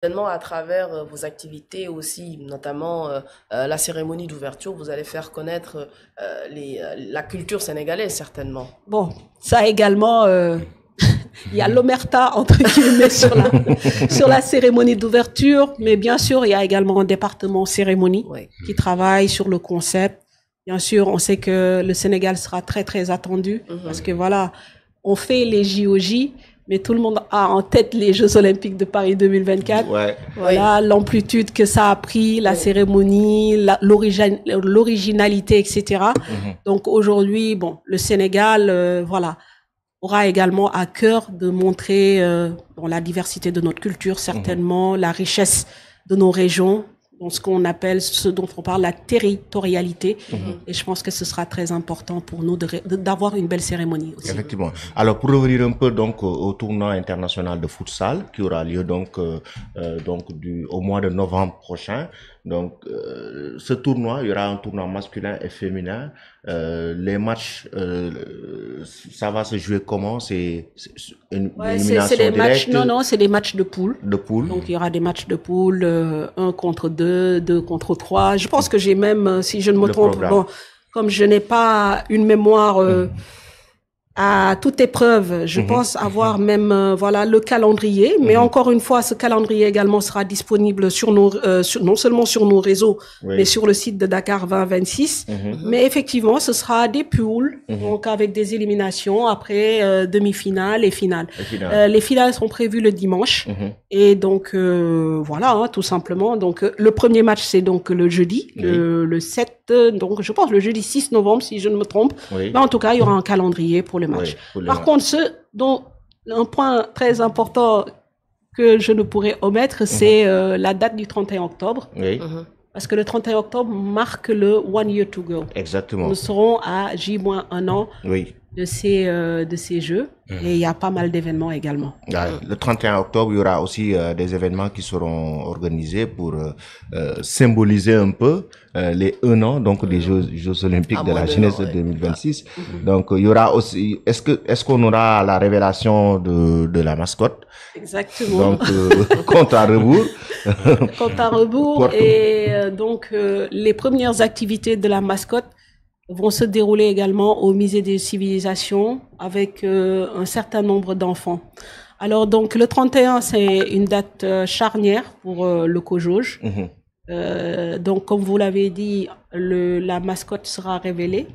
certainement à travers vos activités aussi, notamment la cérémonie d'ouverture, vous allez faire connaître la culture sénégalaise certainement. Bon, ça également, il y a l'omerta entre guillemets sur la cérémonie d'ouverture, mais bien sûr, il y a également un département cérémonie qui travaille sur le concept. Bien sûr, on sait que le Sénégal sera très très attendu parce que voilà, on fait les JOJ, mais tout le monde a en tête les Jeux Olympiques de Paris 2024. Voilà, l'amplitude que ça a pris, la cérémonie, l'originalité, etc. Donc aujourd'hui, bon, le Sénégal, voilà, aura également à cœur de montrer la diversité de notre culture, certainement, la richesse de nos régions, dans ce qu'on appelle, ce dont on parle, la territorialité. Et je pense que ce sera très important pour nous d'avoir une belle cérémonie aussi. Effectivement. Alors, pour revenir un peu donc au tournoi international de futsal qui aura lieu donc au mois de novembre prochain. Donc, ce tournoi, il y aura un tournoi masculin et féminin. Les matchs, ça va se jouer comment? C'est une élimination des directe? Matchs, non, c'est des matchs de poule. De poule. Donc, il y aura des matchs de poule, 1 contre 2, 2 contre 3. Je pense que j'ai même, si je ne me trompe, bon, comme je n'ai pas une mémoire à toute épreuve, je pense avoir même voilà le calendrier, mais encore une fois, ce calendrier également sera disponible sur nos non seulement sur nos réseaux, mais sur le site de Dakar 2026. Mais effectivement, ce sera des poules, donc avec des éliminations après demi-finale et finale. Les finales sont prévues le dimanche et donc voilà, hein, tout simplement. Donc le premier match c'est donc le jeudi, le 7, donc je pense le jeudi 6 novembre si je ne me trompe. Mais en tout cas, il y aura un calendrier pour le match. Par contre, un point très important que je ne pourrais omettre, c'est la date du 31 octobre. Parce que le 31 octobre marque le One Year to Go. Exactement. Nous serons à J-1 an de ces Jeux. Et il y a pas mal d'événements également. Le 31 octobre, il y aura aussi des événements qui seront organisés pour symboliser un peu les 1 an donc des Jeux Olympiques de la jeunesse de 2026. Donc il y aura aussi, est-ce qu'on aura la révélation de la mascotte? Exactement. Donc compte à rebours. Compte à rebours et donc les premières activités de la mascotte vont se dérouler également au Musée des Civilisations avec un certain nombre d'enfants. Alors donc le 31 c'est une date charnière pour le COJOJ. Donc comme vous l'avez dit, la mascotte sera révélée.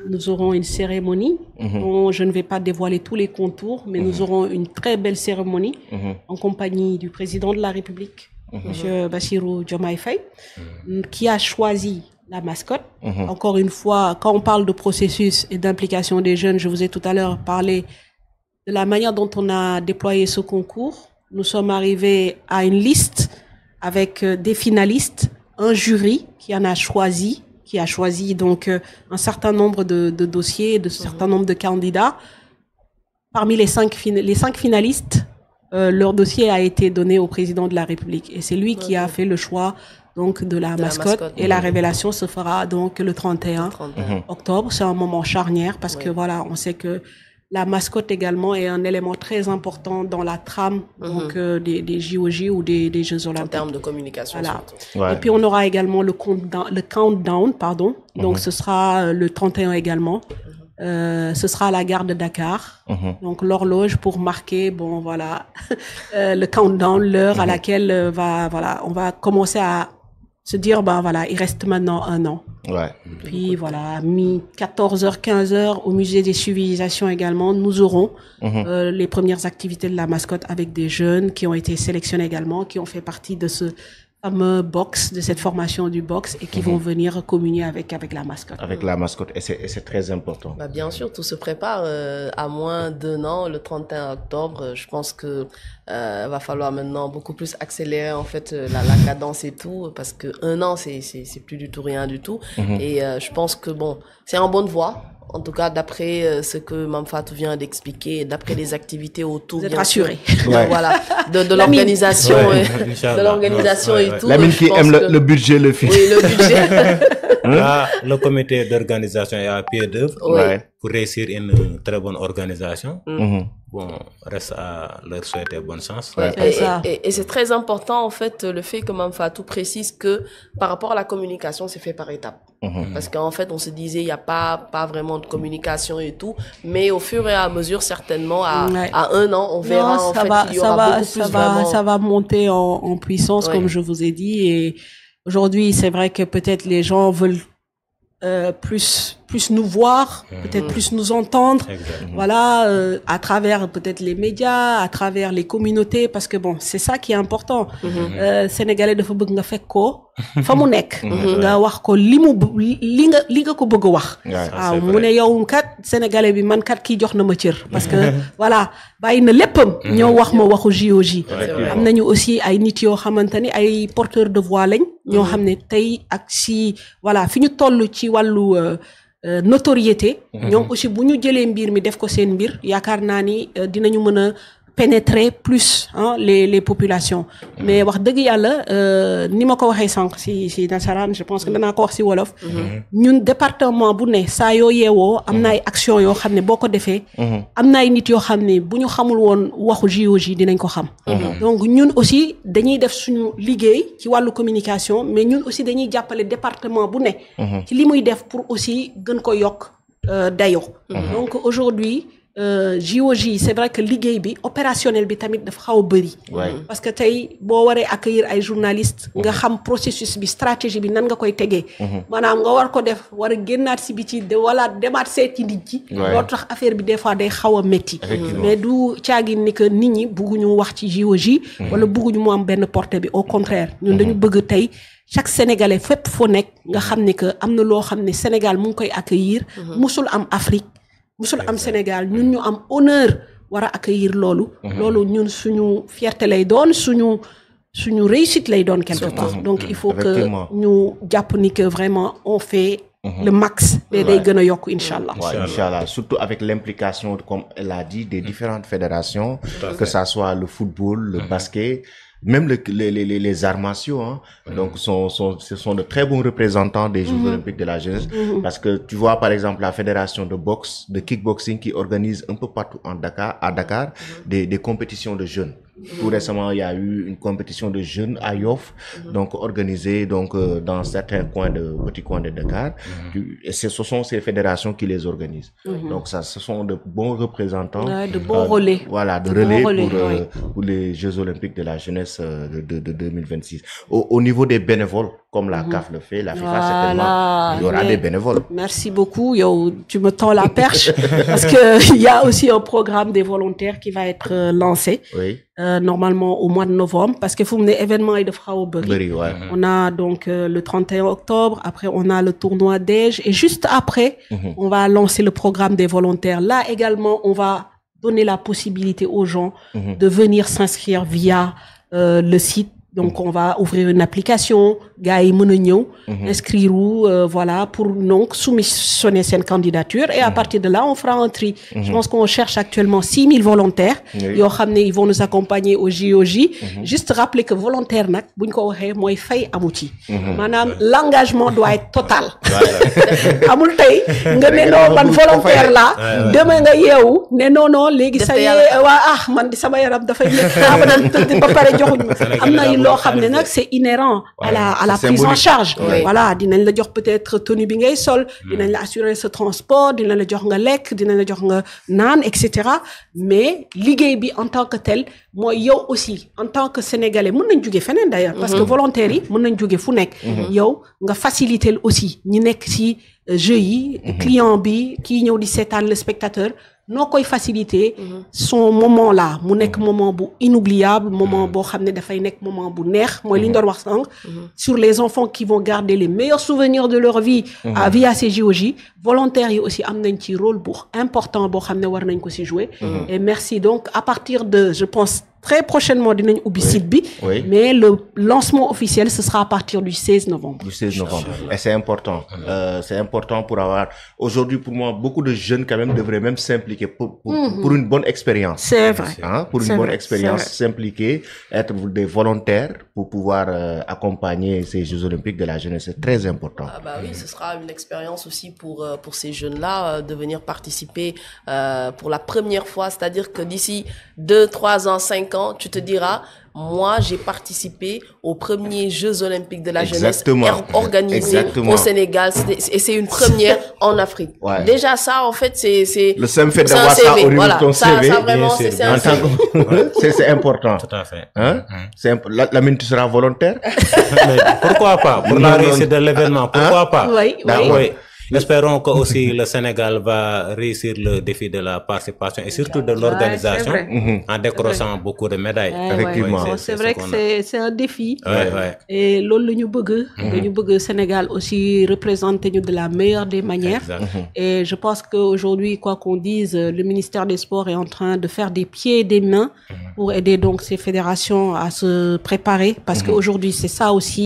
Nous aurons une cérémonie dont je ne vais pas dévoiler tous les contours, mais nous aurons une très belle cérémonie en compagnie du président de la République, M. Bassirou Diomaye Faye, qui a choisi la mascotte. Encore une fois, quand on parle de processus et d'implication des jeunes, je vous ai tout à l'heure parlé de la manière dont on a déployé ce concours. Nous sommes arrivés à une liste avec des finalistes, un jury qui en a choisi, qui a choisi donc un certain nombre de dossiers, un certain nombre de candidats. Parmi les 5 finalistes, leur dossier a été donné au président de la République. Et c'est lui qui a fait le choix donc de la mascotte. Et la révélation se fera donc le 31 octobre. C'est un moment charnière parce que voilà, on sait que la mascotte également est un élément très important dans la trame donc des JOJ ou des Jeux Olympiques. En termes de communication. Voilà. Et puis on aura également le countdown, pardon. Donc ce sera le 31 également. Ce sera à la gare de Dakar. Donc l'horloge pour marquer, bon voilà, le countdown, l'heure à laquelle on va commencer à se dire, ben voilà, il reste maintenant 1 an. Puis voilà, 14h, 15h, au Musée des Civilisations également, nous aurons les premières activités de la mascotte avec des jeunes qui ont été sélectionnés également, qui ont fait partie de ce fameux box, de cette formation du box et qui vont venir communier avec la mascotte. Avec la mascotte, et c'est très important. Bah bien sûr, tout se prépare à moins d'1 an, le 31 octobre. Je pense que va falloir maintenant beaucoup plus accélérer en fait la cadence et tout, parce que 1 an c'est plus du tout rien du tout. Et je pense que bon, c'est en bonne voie. En tout cas, d'après ce que Mame Fatou vient d'expliquer, d'après les activités autour, vous êtes rassurés. Voilà, de l'organisation, de l'organisation et tout. Lamine qui aime le budget, le film. Oui, le budget. Là, le comité d'organisation est à pied d'œuvre pour réussir une très bonne organisation. Bon, reste à leur souhaiter bonne chance. Et c'est très important, en fait, le fait que Mme Fatou précise que par rapport à la communication, c'est fait par étapes. Parce qu'en fait, on se disait, il n'y a pas vraiment de communication et tout, mais au fur et à mesure, certainement, à 1 an, on verra, en fait, qu'il y aura beaucoup plus vraiment... Ça va monter en puissance, comme je vous ai dit, et aujourd'hui, c'est vrai que peut-être les gens veulent plus nous voir, peut-être plus nous entendre. Voilà, à travers peut-être les médias, à travers les communautés, parce que bon, c'est ça qui est important. Sénégalais dafa bëgg nga fekk ko fa mu nekk nga wax ko li nga ko bëgg wax. waaw mu ne yow kat sénégalais bi man kat kii jox na ma cër parce que voilà bàyyi na léppam ñoo wax ma waxu JOJ. am nañu aussi ay nit yoo xamante ni ay porteurs de voix lañ ñoo xam ne tey ak si voilà fi ñu toll ci wàllu notoriété ñoom aussi bu ñu jëlee mbir mi def ko seen mbir yaakaar naa ni dinañu mën a pénétrer plus les populations mais wax dëgg yàlla ni ma ko waxee sànq si nasaraan je pense que danaa ko wax si wolof ñun département bu ne saa yoo yeewoo am na ay action yoo xam ne boo ko defee am na ay nit yoo xam ne bu ñu xamul woon waxu JOJ dinañ ko xam donc ñun aussi dañuy def suñu liggéey ci wàllu communication mais ñun aussi dañuy jàppale département bu ne ci li muy def pour aussi gën ko yokk dayo donc aujourd'hui JOJ c'est vrai que liggéey bi opérationnel bi tamit dafa xaw a bëri parce que tey boo waree accueillir ay journalistes nga xam processus bi stratégie bi nan nga koy tegee maanaam nga war ko def war a génnaat si biti wala demaat seeti nit ñi loolu tax affaire bi des fois day xaw a métti mais du caagin ni que nit ñi bugguñu wax ci JOJ wala bugguñu mu am benn portée bi au contraire ñun dañu bëgg tey chaque Sénégalais fépp foo nekk nga xam ne que am na loo xam ne Sénégal mu ngi koy accueillir musul am Afrique musul am Sénégal ñun ñu am honneur war a accueillir loolu ñun suñu fierté lay doon suñu réussite lay doon quelque part donc il faut que ñu jàpp ni que vraiment on fait le max mais day gën a yokk inchallah inchallah surtout avec l'implication comme elle a dit des différentes fédérations que ça soit le football le basket même les arts martiaux donc ce sont de très bons représentants des Jeux olympiques de la jeunesse parce que tu vois par exemple la fédération de boxe de kickboxing qui organise un peu partout à Dakar des compétitions de jeunes. Tout récemment, il y a eu une compétition de jeunes à Yoff, donc organisée dans certains petits coins de Dakar. Et ce sont ces fédérations qui les organisent. Donc ce sont de bons représentants, de bons relais. Voilà, de relais pour les Jeux olympiques de la jeunesse de 2026. Au niveau des bénévoles, comme la CAF le fait, la FIFA certainement, il y aura des bénévoles. Merci beaucoup. Yo, tu me tends la perche parce que il y a aussi un programme des volontaires qui va être lancé. Oui. Normalement au mois de novembre parce que fu mu ne événement yi dafa xaw a bëri on a donc le 31 octobre après on a le tournoi DEJ et juste après on va lancer le programme des volontaires là également on va donner la possibilité aux gens de venir s'inscrire via le site donc on va ouvrir une application gars yi mën a ñëw inscrire voilà pour donc soumissionner seen candidature et à partir de là on fera un tri je pense qu'on cherche actuellement 6000 volontaires yoo xam ne ils vont nous accompagner au JOJ juste rappeler que volontaire nag buñ ko waxee mooy fay amu ci maanaam l'engagement doit être total amul tey nga ne non man volontaire la demain nga yeewu ne non léegi sa man di sama yaram dafay nekk ba pare joxuñu am na loo xam ne nag c'est inhérent à la prise en charge voilà dinañ la jox peut-être tenue bi ngay sol dinañ la assurer ce transport dinañ la jox nga lekk dinañ la jox nga naan etc mais liggéey bi en tant que tel mooy yow aussi en tant que sénégalais mën nañ jóge feneen d'ailleurs parce que volontaires yi mën nañ jóge fu nekk yow nga faciliter aussi ñi nekk ci jeu yi client bi kii ñëw di seetaan le spectateur noo koy faciliter son moment là mu nekk moment bu inoubliable moment boo xam ne dafay nekk moment bu neex mooy li ñu doon wax sànq sur les enfants qui vont garder les meilleurs souvenirs de leur vie via ces JOJ volontaires yi aussi am nañ ci rôle bu important boo xam ne war nañ ko ci jouer et merci donc à partir de je pense très prochainement dinañ ubbi site bi. Mais le lancement officiel ce sera à partir du 16 novembre. Du 16 novembre. Et c'est important. C'est important pour avoir. Aujourd'hui, pour moi, beaucoup de jeunes quand même devraient même s'impliquer pour une bonne expérience. C'est vrai. Hein? Pour une bonne expérience, s'impliquer, être des volontaires pour pouvoir accompagner ces Jeux Olympiques de la jeunesse. C'est très important. Ah bah oui, ce sera une expérience aussi pour ces jeunes-là de venir participer pour la première fois. C'est-à-dire que d'ici 2, 3 ans, 5 ans, tu te diras, moi, j'ai participé aux premiers Jeux Olympiques de la jeunesse organisés au Sénégal. Et c'est une première en Afrique. Ouais. Déjà, ça, en fait, c'est le simple fait d'avoir ça au niveau de ton CV. Ça vraiment, c'est un CV. C'est important. Tout à fait. Hein? Lamine, tu seras volontaire? Pourquoi pas? Pour la réussite de l'événement, pourquoi pas? Oui. Espérons que aussi le Sénégal va réussir le défi de la participation et surtout de l'organisation en décrochant beaucoup de médailles. Effectivement. C'est vrai que c'est un défi. Et loolu ñu bëgg Sénégal aussi représenter ñu de la meilleure des manières. Et je pense qu'aujourd'hui, quoi qu'on dise, le ministère des Sports est en train de faire des pieds et des mains pour aider donc ces fédérations à se préparer parce qu'aujourd'hui, c'est ça aussi.